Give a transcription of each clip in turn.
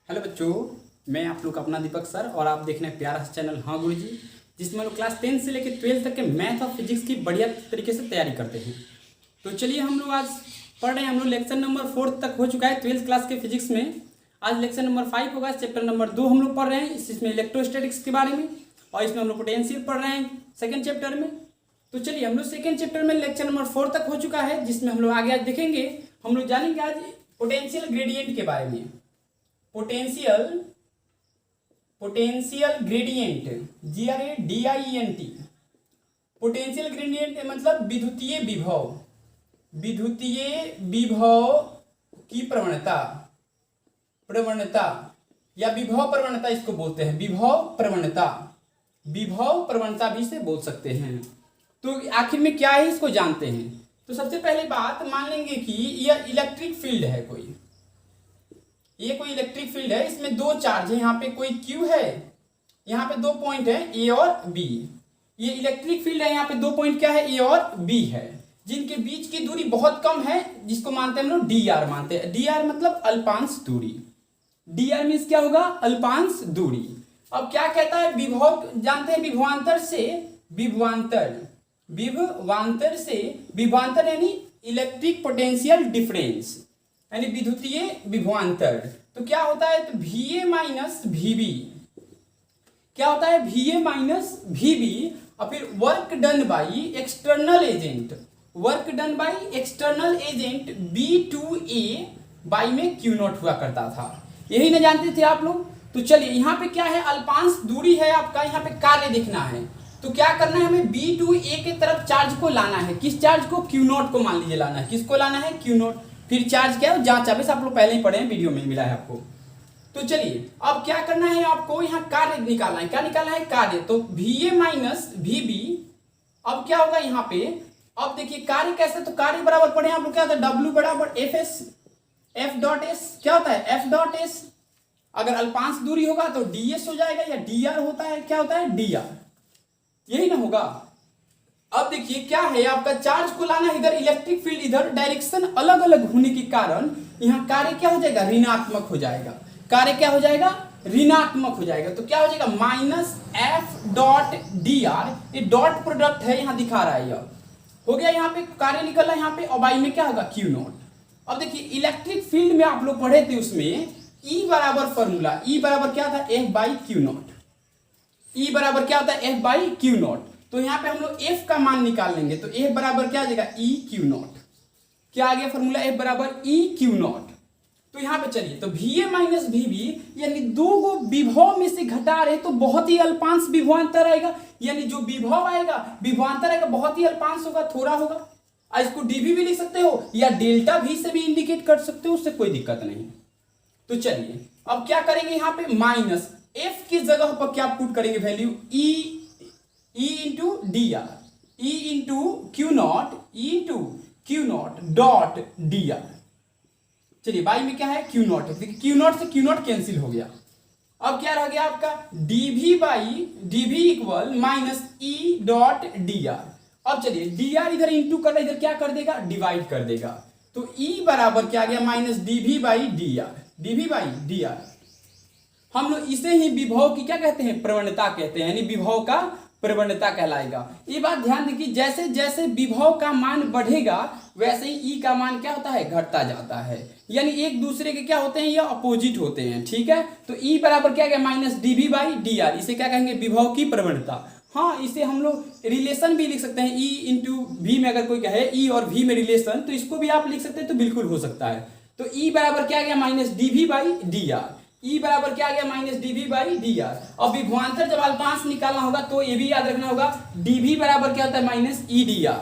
Hello बच्चों, मैं आप लोग का अपना दीपक सर और आप देख रहे हैं प्यारा सा चैनल हाँ गुरुजी, जिसमें हम लोग क्लास 10 से लेकर 12 तक के मैथ और फिजिक्स की बढ़िया तरीके से तैयारी करते हैं। तो चलिए हम लोग आज पढ़ रहे हैं। हम लोग लेक्चर नंबर 4 तक हो चुका है 12th क्लास के फिजिक्स में। आज लेक्चर नंबर 5 होगा। चैप्टर नंबर 2 हम लोग पढ़ रहे हैं, इसमें इलेक्ट्रोस्टैटिक्स के बारे में, और इसमें हम लोग पोटेंशियल पढ़ रहे हैं सेकेंड चैप्टर में। तो चलिए हम लोग सेकेंड चैप्टर में लेक्चर नंबर 4 तक हो चुका है, जिसमें हम लोग आगे आज देखेंगे। हम लोग जानेंगे आज पोटेंशियल ग्रेडियंट के बारे में। Potential gradient GRADIENT। Potential gradient मतलब विद्युतीय विभव की प्रवणता या विभव प्रवणता इसको बोलते हैं। विभव प्रवणता भी से बोल सकते हैं। तो आखिर में क्या है इसको जानते हैं। तो सबसे पहले बात मान लेंगे कि यह इलेक्ट्रिक फील्ड है। ये कोई इलेक्ट्रिक फील्ड है। इसमें दो चार्ज है, यहाँ पे कोई Q है, यहाँ पे दो पॉइंट है A और B। ये इलेक्ट्रिक फील्ड है। यहाँ पे दो पॉइंट क्या है, A और B है, जिनके बीच की दूरी बहुत कम है, जिसको मानते हैं हम लोग DR मानते हैं। DR मतलब अल्पांश दूरी। DR मीन्स क्या होगा, अल्पांश दूरी। अब क्या कहता है, विभव जानते हैं, विभवांतर यानी इलेक्ट्रिक पोटेंशियल डिफरेंस यानी विद्युतीय विभवांतर। तो क्या होता है, तो VA माइनस VB क्या होता है, VA माइनस VB, और फिर work done by external agent B2A by में Q0 हुआ करता था। यही ना जानते थे आप लोग। तो चलिए यहाँ पे क्या है, अल्पांश दूरी है आपका, यहाँ पे कार्य दिखना है। तो क्या करना है, हमें B2A के तरफ चार्ज को लाना है। किस चार्ज को, Q0 को मान लीजिए लाना है। किसको लाना है, Q0। फिर चार्ज क्या है, जांच आप लोग पहले ही पढ़े हैं, वीडियो में मिला है आपको। तो चलिए अब क्या करना है, आपको यहाँ कार्य निकालना है। क्या निकालना है, कार्य। तो VA माइनस VB, अब क्या होगा यहाँ पे, अब देखिए कार्य कैसे, तो कार्य बराबर पढ़े आप लोग, क्या होता है, W बराबर F डॉट S। क्या होता है, F डॉट S। अगर अल्पांश दूरी होगा तो DS हो जाएगा, या DR होता है, क्या होता है, DR। यही ना होगा। अब देखिए क्या है, आपका चार्ज को लाना है इधर, इलेक्ट्रिक फील्ड इधर, डायरेक्शन अलग अलग होने के कारण यहाँ कार्य क्या हो जाएगा, ऋणात्मक हो जाएगा। कार्य क्या हो जाएगा, ऋणात्मक हो जाएगा। तो क्या हो जाएगा, माइनस F डॉट DR। ये डॉट प्रोडक्ट है, यहाँ दिखा रहा है, यह हो गया। यहाँ पे कार्य निकल रहा है यहाँ पे, और बाई में क्या होगा, Q0। अब देखिए इलेक्ट्रिक फील्ड में आप लोग पढ़े थे, उसमें E बराबर फॉर्मूला, E बराबर क्या था, F बाई Q0। E बराबर क्या होता है, F बाई Q0। तो यहाँ पे हम लोग F का मान निकाल लेंगे। तो F बराबर क्या आ जाएगा, E Q0। क्या आ गया फॉर्मूला, F बराबर E Q0। तो यहाँ पे चलिए, तो VA माइनस VB यानी दो को विभव में से घटा रहे, तो बहुत ही अल्पांश विभवांतर आएगा। यानी जो विभवांतर आएगा बहुत ही अल्पांश होगा, थोड़ा होगा। इसको DV भी लिख सकते हो, या डेल्टा V से भी इंडिकेट कर सकते हो, उससे कोई दिक्कत नहीं। तो चलिए अब क्या करेंगे, यहाँ पे माइनस F की जगह पर क्या पुट करेंगे, value E into DR, E into Q0 dot DR। चलिए बाई में क्या है, Q0 है। Q0 से Q0 कैंसिल हो गया। अब क्या रह गया आपका, DV equal minus E dot DR। अब चलिए DR इधर इंटू कर रहा है, इधर क्या कर देगा, डिवाइड कर देगा। तो E बराबर क्या आ गया, माइनस DV बाई DR। हम लोग इसे ही विभव की क्या कहते हैं, प्रवणता कहते हैं, यानी विभव का प्रवणता कहलाएगा। ये बात ध्यान देखिए, जैसे जैसे विभव का मान बढ़ेगा वैसे ही E का मान क्या होता है, घटता जाता है। यानी एक दूसरे के क्या होते हैं, ये अपोजिट होते हैं, ठीक है। तो E बराबर क्या गया, माइनस DV बाई DR। इसे क्या कहेंगे, विभव की प्रवणता। हाँ, इसे हम लोग रिलेशन भी लिख सकते हैं। E इंटू V में अगर कोई कहे E और V में रिलेशन, तो इसको भी आप लिख सकते हैं, तो बिल्कुल हो सकता है। तो E बराबर क्या गया, minus DV by DR। E बराबर क्या आ गया, माइनस DV बाई DR। और विभवांतर जब अल्पांश निकालना होगा तो ये भी याद रखना होगा, DV बराबर क्या होता है, माइनस EDR।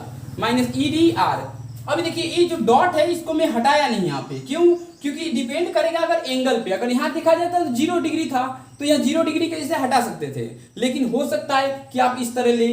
अभी देखिए ये जो डॉट है इसको मैं हटाया नहीं यहाँ पे, क्यों, क्योंकि डिपेंड करेगा अगर एंगल पे। अगर यहाँ दिखा जाता तो 0 डिग्री था, तो यहाँ 0 डिग्री कैसे हटा सकते थे। लेकिन हो सकता है कि आप इस तरह ले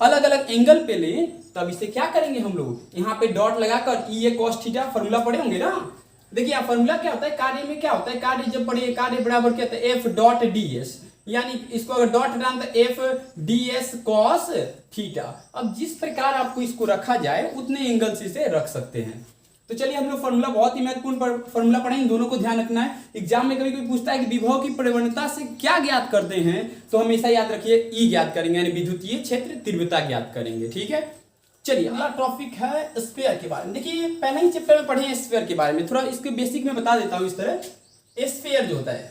अलग अलग एंगल पे ले, तब इसे क्या करेंगे हम लोग, यहाँ पे डॉट लगाकर E cos थीटा फॉर्मूला पढ़े होंगे ना। देखिए यहाँ फॉर्मूला क्या होता है, कार्य में क्या होता है, कार्य जब पढ़े, कार्य बराबर क्या होता है, F डॉट DS। यानी इसको अगर डॉट हटाना तो F D S cos theta. अब जिस प्रकार आपको इसको रखा जाए उतने एंगल से इसे रख सकते हैं। तो चलिए हम लोग फॉर्मूला, बहुत ही महत्वपूर्ण फॉर्मूला पढ़ेंगे, दोनों को ध्यान रखना है। एग्जाम में कभी कोई पूछता है कि विभव की प्रवणता से क्या ज्ञात करते हैं, तो हमेशा याद रखिए ई ज्ञात करेंगे, यानी विद्युतीय क्षेत्र तीव्रता ज्ञात करेंगे। ठीक है, चलिए अगला टॉपिक है स्फीयर के बारे में। देखिए पहले ही चैप्टर में पढ़े हैं स्फीयर के बारे में, थोड़ा इसके बेसिक में बता देता हूँ। इस तरह स्फीयर जो होता है,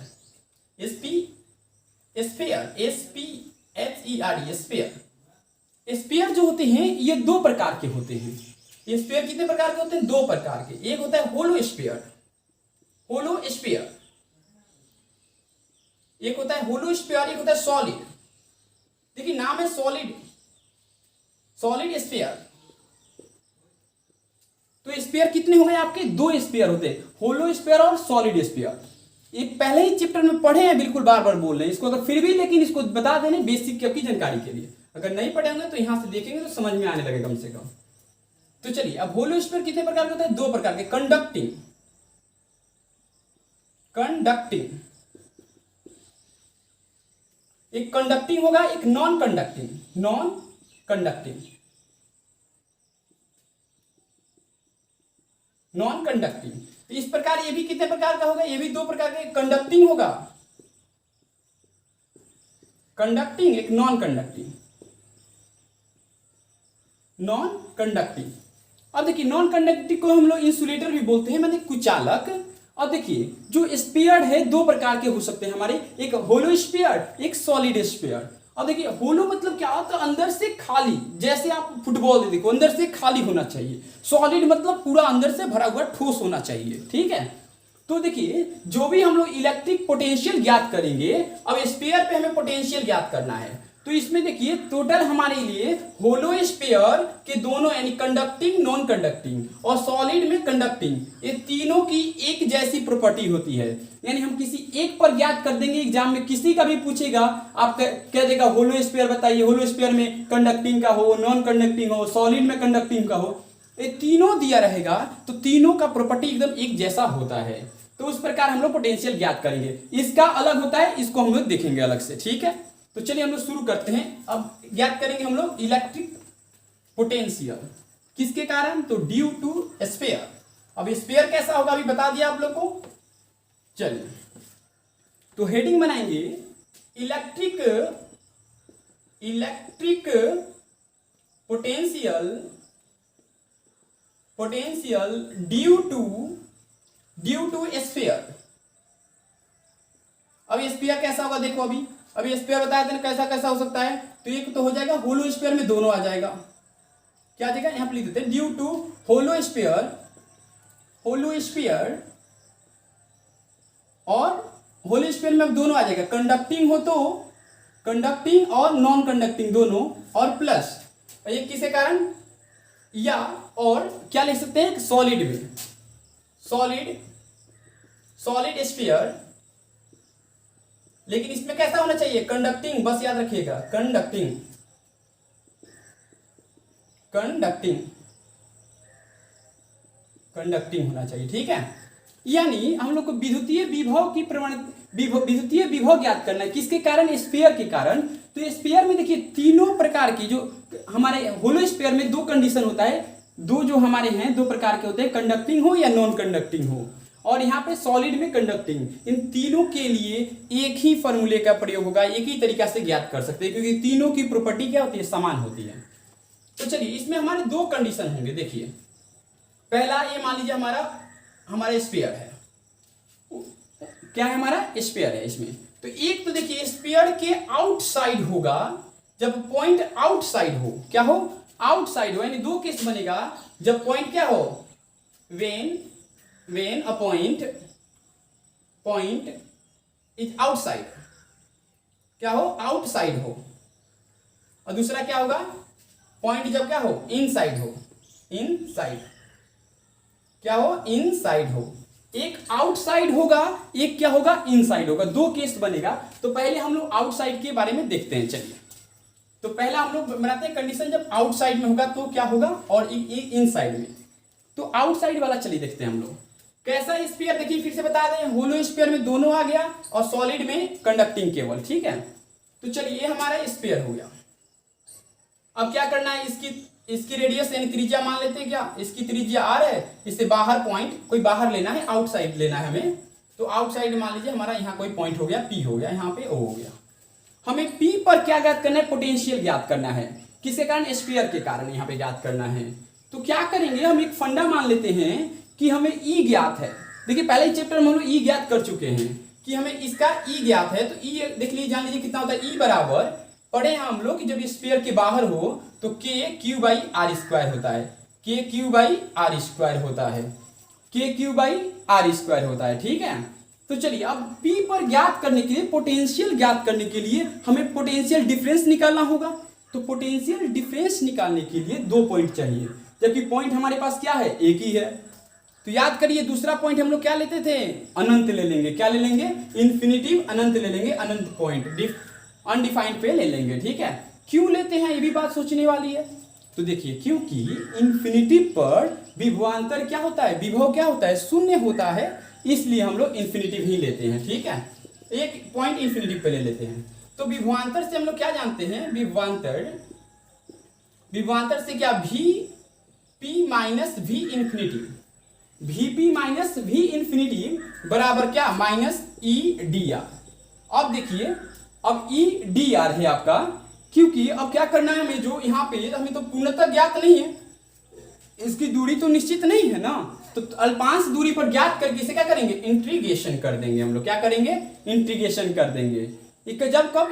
स्फीयर जो होते हैं ये दो प्रकार के होते हैं। स्फीयर कितने प्रकार के होते हैं? दो प्रकार के। एक होता है होलो स्फीयर, एक होता है होलो स्फीयर, एक होता है सॉलिड। देखिए नाम है सॉलिड स्फीयर। तो स्फीयर कितने हो गए आपके? दो स्फीयर होते हैं, होलो स्फीयर और सॉलिड स्फीयर। ये पहले ही चैप्टर में पढ़े हैं, बिल्कुल बार बार बोल रहे हैं इसको, अगर फिर भी लेकिन इसको बता देने बेसिक की जानकारी के लिए। अगर नहीं पढ़े होंगे तो यहां से देखेंगे तो समझ में आने लगेगा कम से कम। तो चलिए अब होलो स्फीयर कितने प्रकार के होते हैं? दो प्रकार के। कंडक्टिंग एक कंडक्टिंग होगा, एक नॉन कंडक्टिंग। इस प्रकार ये भी कितने प्रकार का होगा? ये भी दो प्रकार के। कंडक्टिंग होगा, कंडक्टिंग, एक नॉन कंडक्टिंग। अब देखिए नॉन कंडक्टिंग को हम लोग इंसुलेटर भी बोलते हैं, मतलब कुचालक। अब देखिए जो स्फीयर है दो प्रकार के हो सकते हैं हमारे, एक होलो स्फीयर, एक सॉलिड स्फीयर। अब देखिए होलो मतलब क्या होता है? अंदर से खाली, जैसे आप फुटबॉल देखो अंदर से खाली होना चाहिए। सॉलिड मतलब पूरा अंदर से भरा हुआ ठोस होना चाहिए। ठीक है, तो देखिए जो भी हम लोग इलेक्ट्रिक पोटेंशियल ज्ञात करेंगे, अब स्फीयर पे हमें पोटेंशियल ज्ञात करना है, तो इसमें देखिए टोटल हमारे लिए होलो स्फीयर के दोनों यानी कंडक्टिंग, नॉन कंडक्टिंग और सॉलिड में कंडक्टिंग, ये तीनों की एक जैसी प्रॉपर्टी होती है। यानी हम किसी एक पर ज्ञात कर देंगे, एग्जाम में किसी का भी पूछेगा, आप कह देगा होलो स्फीयर बताइए, होलो स्फीयर में कंडक्टिंग का हो, नॉन कंडक्टिंग हो, सॉलिड में कंडक्टिंग का हो, ये तीनों दिया रहेगा, तो तीनों का प्रॉपर्टी एकदम एक जैसा होता है। तो उस प्रकार हम लोग पोटेंशियल ज्ञात करेंगे। इसका अलग होता है, इसको हम लोग देखेंगे अलग से। ठीक है, तो चलिए हम लोग शुरू करते हैं। अब ज्ञात करेंगे हम लोग इलेक्ट्रिक पोटेंशियल, किसके कारण? तो ड्यू टू स्फीयर। अब स्फीयर कैसा होगा अभी बता दिया आप लोग को। चलिए तो हेडिंग बनाएंगे electric potential due to sphere. अब स्फीयर कैसा होगा देखो, अभी स्फीयर बताया था कैसा कैसा हो सकता है। तो एक तो हो जाएगा होलो स्फीयर में दोनों आ जाएगा, क्या आ जाएगा? यहां पर लिख देते हैं ड्यू टू होलो स्फीयर और होलो स्फीयर में दोनों आ जाएगा। कंडक्टिंग हो तो कंडक्टिंग और नॉन कंडक्टिंग दोनों, और प्लस ये किसके कारण? या और क्या लिख सकते हैं? सॉलिड में सॉलिड स्फीयर, लेकिन इसमें कैसा होना चाहिए? कंडक्टिंग, बस याद रखिएगा कंडक्टिंग होना चाहिए। ठीक है, यानी हम लोग को विद्युतीय विभव ज्ञात करना है, किसके कारण? स्फीयर के कारण। तो स्फीयर में देखिए तीनों प्रकार की, जो हमारे होलो स्फीयर में दो कंडीशन होता है, दो जो हमारे हैं दो प्रकार के होते हैं, कंडक्टिंग हो या नॉन कंडक्टिंग हो, और यहाँ पे सॉलिड में कंडक्टिंग। इन तीनों के लिए एक ही फॉर्मूले का प्रयोग होगा, एक ही तरीका से ज्ञात कर सकते हैं, क्योंकि तीनों की प्रॉपर्टी क्या होती है? समान होती है। तो चलिए इसमें हमारे दो कंडीशन होंगे। देखिए पहला, ये मान लीजिए हमारा स्फीयर है, क्या है? हमारा स्फीयर है। इसमें तो एक तो देखिए स्फीयर के आउटसाइड होगा, जब पॉइंट आउटसाइड हो, क्या हो? आउटसाइड हो, यानी दो केस बनेगा। जब पॉइंट क्या हो? when a point is outside, क्या हो? आउटसाइड हो। और दूसरा क्या होगा? पॉइंट जब क्या हो? इनसाइड क्या हो? इनसाइड हो। एक आउटसाइड होगा, एक क्या होगा? इनसाइड होगा। दो केस बनेगा। तो पहले हम लोग आउटसाइड के बारे में देखते हैं। चलिए तो पहला हम लोग बनाते हैं कंडीशन, जब आउटसाइड में होगा तो क्या होगा, और इनसाइड में। तो आउटसाइड वाला चलिए देखते हैं हम लोग कैसा स्फीयर। देखिए फिर से बता दें, होलो स्फीयर में दोनों आ गया और सॉलिड में कंडक्टिंग केवल। ठीक है, तो चलिए ये हमारा स्फीयर हो गया। अब क्या करना है? इसकी रेडियस यानी त्रिज्या मान लेते हैं क्या, इसकी त्रिज्या r है, इससे बाहर पॉइंट कोई बाहर लेना है, आउटसाइड लेना है हमें, तो आउटसाइड मान लीजिए हमारा यहाँ कोई पॉइंट हो गया P हो गया, यहाँ पे O हो गया। हमें P पर क्या ज्ञात करना है, पोटेंशियल ज्ञात करना है, किसके कारण, स्फीयर के कारण यहाँ पे ज्ञात करना है। तो क्या करेंगे, हम एक फंडा मान लेते हैं कि हमें E ज्ञात है। देखिए पहले ही चैप्टर में हम लोग E ज्ञात कर चुके हैं कि हमें इसका E ज्ञात है, तो E देख लीजिए, जान लीजिए कितना होता है, E बराबर पढ़े हैं हम लोग कि जब स्फीयर के बाहर हो तो KQ/r² होता है, KQ/r² होता है, KQ/r² होता है, ठीक है। तो चलिए अब P पर ज्ञात करने के लिए, पोटेंशियल ज्ञात करने के लिए हमें पोटेंशियल डिफरेंस निकालना होगा। तो पोटेंशियल डिफरेंस निकालने के लिए 2 पॉइंट चाहिए, जबकि पॉइंट हमारे पास क्या है, एक ही है। तो याद करिए दूसरा पॉइंट हम लोग क्या लेते थे, अनंत ले लेंगे, क्या ले लेंगे, इन्फिनिटिव अनंत ले लेंगे, अनंत पॉइंट अनडिफाइंड पे ले लेंगे, ठीक है। क्यों लेते हैं ये भी बात सोचने वाली है। तो देखिए क्योंकि इन्फिनिटिव पर विभवांतर क्या होता है, विभव क्या होता है, शून्य होता है, इसलिए हम लोग इन्फिनिटिव ही लेते हैं, ठीक है। एक पॉइंट इन्फिनिटिव पे ले लेते हैं। तो विभवांतर से हम लोग क्या जानते हैं, विभवांतर से क्या, VP minus V infinitive, VP minus V infinitive बराबर क्या, -EdR। अब देखिए अब EdR है आपका, क्योंकि अब क्या करना है हमें, जो यहाँ पे हमें तो पूर्णतः ज्ञात नहीं है, इसकी दूरी तो निश्चित नहीं है ना, तो अल्पांश दूरी पर ज्ञात करके इसे क्या करेंगे, इंटीग्रेशन कर देंगे हम लोग, क्या करेंगे, इंटीग्रेशन कर देंगे। जब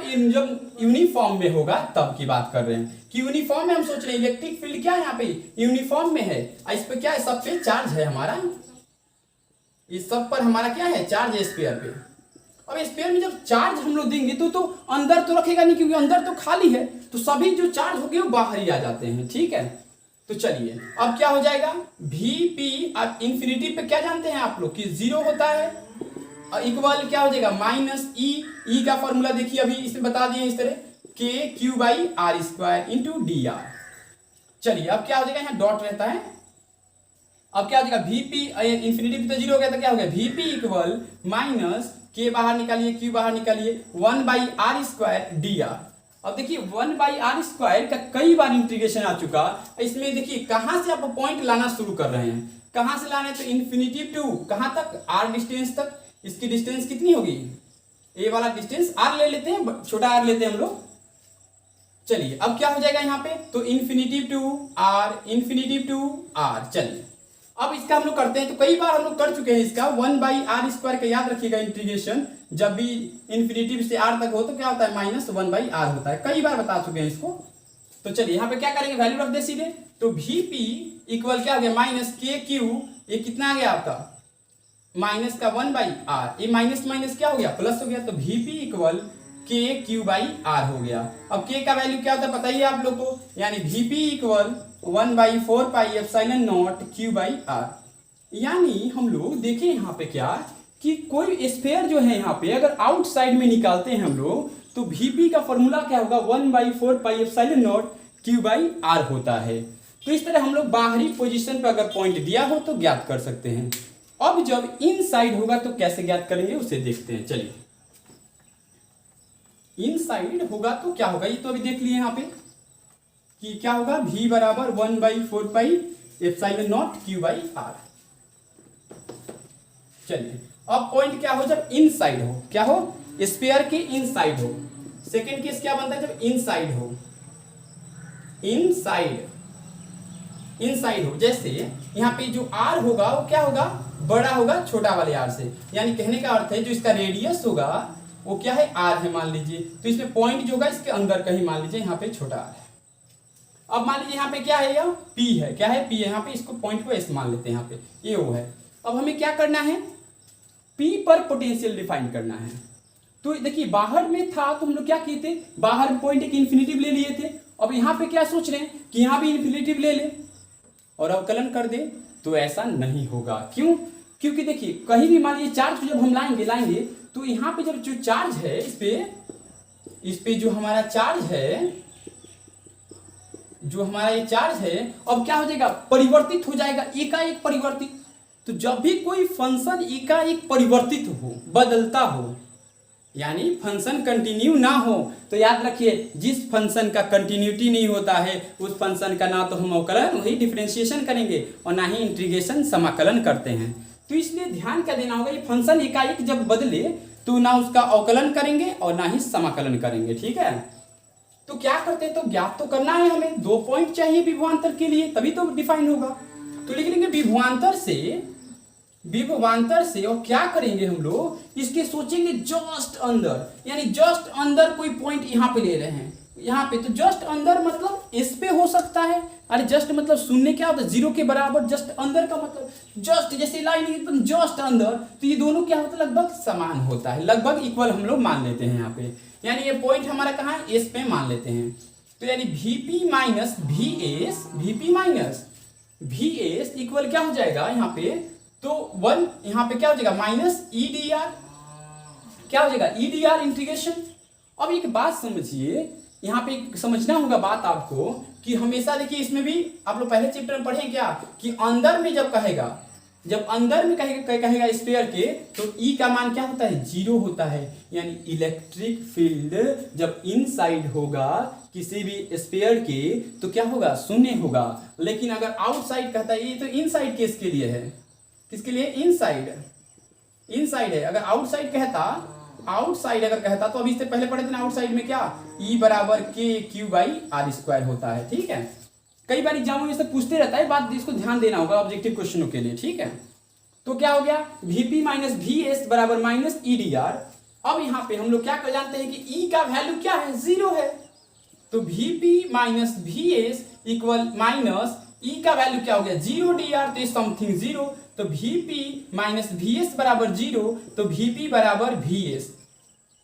यूनिफॉर्म में होगा तब की बात कर रहे हैं कि यूनिफॉर्म में हम सोच रहे हैं इलेक्ट्रिक फील्ड क्या है यहाँ पे, यूनिफॉर्म में है, इस पे क्या है, सब पे चार्ज है हमारा, इस सब पर हमारा क्या है, चार्ज है स्फीयर पे। अब स्फीयर में जब चार्ज हम लोग देंगे तो अंदर तो रखेगा नहीं, क्योंकि अंदर तो खाली है, तो सभी जो चार्ज हो गए वो बाहर ही आ जाते हैं, ठीक है। तो चलिए अब क्या हो जाएगा, VP अब इन्फिनिटी पे क्या जानते हैं आप लोग कि 0 होता है, और इक्वल क्या हो जाएगा, -E का फॉर्मूला देखिए अभी इसमें बता दिए इस तरह, KQ/r² इंटू dr। चलिए अब क्या हो जाएगा, यहाँ डॉट रहता है, अब क्या हो जाएगा, VP इन्फिनिटी पे तो 0 हो गया, तो क्या हो गया, VP इक्वल माइनस K बाहर निकालिए, Q बाहर निकालिए, 1/r² dr। अब देखिए 1/r² का कई बार इंटीग्रेशन आ चुका, इसमें देखिए कहां से आप पॉइंट लाना शुरू कर रहे हैं, कहां से लाना है, तो इन्फिनिटी टू कहां तक, r डिस्टेंस तक। इसकी डिस्टेंस कितनी होगी, a वाला डिस्टेंस r ले लेते हैं, छोटा r लेते हैं हम लोग। चलिए अब क्या हो जाएगा यहाँ पे, तो इन्फिनिटी टू r। चलिए अब इसका हम लोग करते हैं, तो कई बार हम लोग कर चुके हैं इसका, 1/r² का याद रखिएगा इंटीग्रेशन, जब भी इन्फिनिटी से r तक हो तो क्या होता है, -1/r होता है, कई बार बता चुके हैं इसको। तो चलिए यहाँ पे क्या करेंगे, वैल्यू रख दे सीधे, तो VP इक्वल क्या हो गया, -KQ, ये कितना आ गया आपका, माइनस का 1/r, ये माइनस माइनस क्या हो गया, प्लस हो गया, तो VP इक्वल KQ/r हो गया। अब K का वैल्यू क्या होता है पता ही है आप लोग को, यानी VP इक्वल 1/4πε0 Q/r। यानी हम लोग देखें यहाँ पे क्या कि कोई स्फीयर जो है यहाँ पे अगर आउटसाइड में निकालते हैं हम लोग, तो VP का फॉर्मूला क्या होगा, 1/4πε0 Q/r होता है। तो इस तरह हम लोग बाहरी पोजीशन पर अगर पॉइंट दिया हो तो ज्ञात कर सकते हैं। अब जब इनसाइड होगा तो कैसे ज्ञात करेंगे उसे देखते हैं। चलिए इनसाइड होगा तो क्या होगा, ये तो अभी देख लिए यहाँ पे कि क्या होगा, V बराबर 1/4πε0 Q/r। चलिए अब पॉइंट क्या हो, जब इनसाइड हो, क्या हो, स्फीयर के इनसाइड हो। सेकंड केस क्या बनता है, जब इनसाइड हो, इनसाइड हो, जैसे यहाँ पे जो r होगा वो क्या होगा, बड़ा होगा छोटा वाले r से, यानी कहने का अर्थ है जो इसका रेडियस होगा वो क्या है, r है मान लीजिए, तो इसमें पॉइंट जो होगा इसके अंदर कहीं मान लीजिए यहाँ पे छोटा r है। अब मान लीजिए यहाँ पे क्या है, यह P है, क्या है, P है, यहाँ पे इसको पॉइंट को S मान लेते हैं, यहाँ पे ये वो है। अब हमें क्या करना है, P पर पोटेंशियल डिफाइन करना है। तो देखिए बाहर में था तो हम लोग क्या किए थे, बाहर पॉइंट एक इन्फिनिटिव ले लिए थे, अब यहाँ पे क्या सोच रहे हैं कि यहाँ भी इन्फिनिटिव ले ले और अवकलन कर दे, तो ऐसा नहीं होगा। क्यों, क्योंकि देखिए कहीं भी मान लीजिए चार्ज जब हम लाएंगे तो यहाँ पे जब जो चार्ज है इस पे जो हमारा चार्ज है, जो हमारा ये चार्ज है, अब क्या हो जाएगा, परिवर्तित हो जाएगा, एकाएक परिवर्तित। तो जब भी कोई फंक्शन एकाएक परिवर्तित हो, बदलता हो, यानी फंक्शन कंटिन्यू ना हो तो याद रखिए, जिस फंक्शन का कंटिन्यूटी नहीं होता है उस फंक्शन का ना तो हम अवकलन वही डिफरेंशिएशन करेंगे और ना ही इंटीग्रेशन समाकलन करते हैं। तो इसलिए ध्यान क्या देना होगा, ये फंक्शन एकाएक जब बदले तो ना उसका अवकलन करेंगे और ना ही समाकलन करेंगे। ठीक है, तो क्या करते हैं, तो ज्ञात तो करना है हमें, 2 पॉइंट चाहिए विभवांतर के लिए तभी तो डिफाइन होगा। तो लिख लेंगे विभवांतर से और क्या करेंगे हम लोग, इसके सोचेंगे जस्ट अंदर, यानी जस्ट अंदर कोई पॉइंट यहाँ पे ले रहे हैं, यहाँ पे तो जस्ट अंदर मतलब इस पे हो सकता है। अरे जस्ट मतलब शून्य क्या होता है, 0 के बराबर, जस्ट अंदर का मतलब जस्ट जैसे लाइन एकदम जस्ट अंदर, तो ये दोनों क्या होता है, लगभग समान होता है, लगभग इक्वल हम लोग मान लेते हैं यहाँ पे, यानी ये पॉइंट हमारा कहाँ है, एस पे मान लेते हैं। तो यानी VP माइनस VS इक्वल क्या हो जाएगा यहाँ पे, तो 1 यहाँ पे क्या हो जाएगा माइनस EDR, क्या हो जाएगा EDR इंटीग्रेशन। अब एक बात समझिए, यहाँ पे समझना होगा बात आपको कि हमेशा देखिए इसमें भी आप लोग पहले चैप्टर में पढ़े क्या कि अंदर में जब अंदर में कहेगा स्फीयर के तो E का मान क्या होता है, 0 होता है, यानी इलेक्ट्रिक फील्ड जब इनसाइड होगा किसी भी स्फीयर के तो क्या होगा, शून्य होगा। लेकिन अगर आउटसाइड कहता है, ये तो इनसाइड केस के लिए है, किसके लिए, इनसाइड है। अगर आउटसाइड कहता तो अभी इससे पहले पढ़े थे ना, आउटसाइड में क्या E बराबर KQ/R² होता है। ठीक है, कई बार एग्जाम में से पूछते रहता है, बात इसको ध्यान देना होगा ऑब्जेक्टिव क्वेश्चनों के लिए। ठीक है, तो क्या हो गया, VP माइनस VS बराबर माइनस EDR। अब यहाँ पे हम लोग क्या कर जानते हैं कि E का वैल्यू क्या है, 0 है, तो VP minus VS equal minus E का वैल्यू क्या हो गया, 0 DR, तो समथिंग 0, तो VP माइनस VS बराबर 0, तो VP बराबर VS।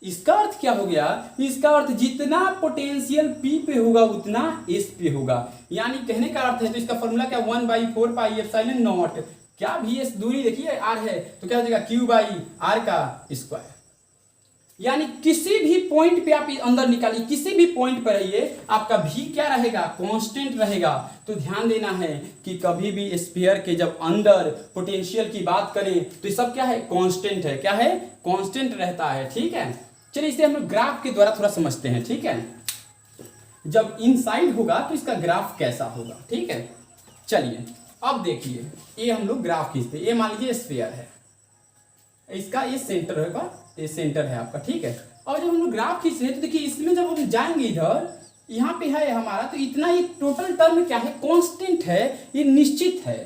इसका अर्थ क्या हो गया, इसका अर्थ जितना पोटेंशियल P पे होगा उतना S पे होगा, यानी कहने का अर्थ है, तो इसका फॉर्मूला क्या, 1/4 पाई एप्सिलॉन नॉट, क्या VS दूरी देखिए R है तो क्या हो जाएगा Q/R का स्क्वायर। यानी किसी भी पॉइंट पे आप अंदर निकालिए, किसी भी पॉइंट पर रहिए, आपका भी क्या रहेगा, कांस्टेंट रहेगा। तो ध्यान देना है कि कभी भी स्फीयर के जब अंदर पोटेंशियल की बात करें तो ये सब क्या है, कांस्टेंट है, क्या है, कांस्टेंट रहता है। ठीक है, चलिए इसे हम लोग ग्राफ के द्वारा थोड़ा समझते हैं। ठीक है, जब इनसाइड होगा तो इसका ग्राफ कैसा होगा। ठीक है, चलिए अब देखिए, ये हम लोग ग्राफ खींचते हैं, ये मान लीजिए स्फीयर है, इसका ये सेंटर होगा, ये सेंटर है आपका। ठीक है, और जब हम लोग ग्राफ खींच रहे हैं तो देखिए इसमें जब हम जाएंगे इधर, यहाँ पे है हमारा, तो इतना ये टोटल टर्म क्या है, कांस्टेंट है, ये निश्चित है,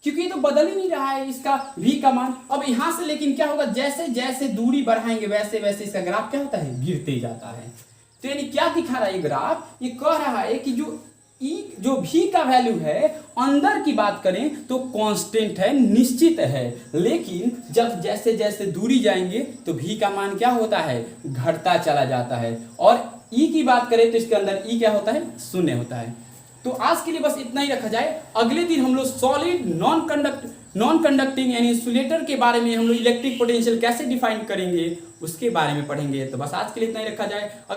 क्योंकि ये तो बदल ही नहीं रहा है इसका V का मान। अब यहाँ से लेकिन क्या होगा, जैसे जैसे दूरी बढ़ाएंगे वैसे वैसे इसका ग्राफ क्या होता है, गिरते जाता है। तो यानी क्या दिखा रहा है ये ग्राफ, ये कह रहा है कि जो V का वैल्यू है अंदर की बात करें तो कांस्टेंट है, निश्चित है, लेकिन जब जैसे जैसे दूरी जाएंगे तो V का मान क्या होता है, घटता चला जाता है। और E की बात करें तो इसके अंदर E क्या होता है, 0 होता है। तो आज के लिए बस इतना ही रखा जाए, अगले दिन हम लोग सॉलिड नॉन कंडक्टिंग यानी इंसुलेटर के बारे में हम लोग इलेक्ट्रिक पोटेंशियल कैसे डिफाइन करेंगे उसके बारे में पढ़ेंगे। तो बस आज के लिए इतना ही रखा जाए।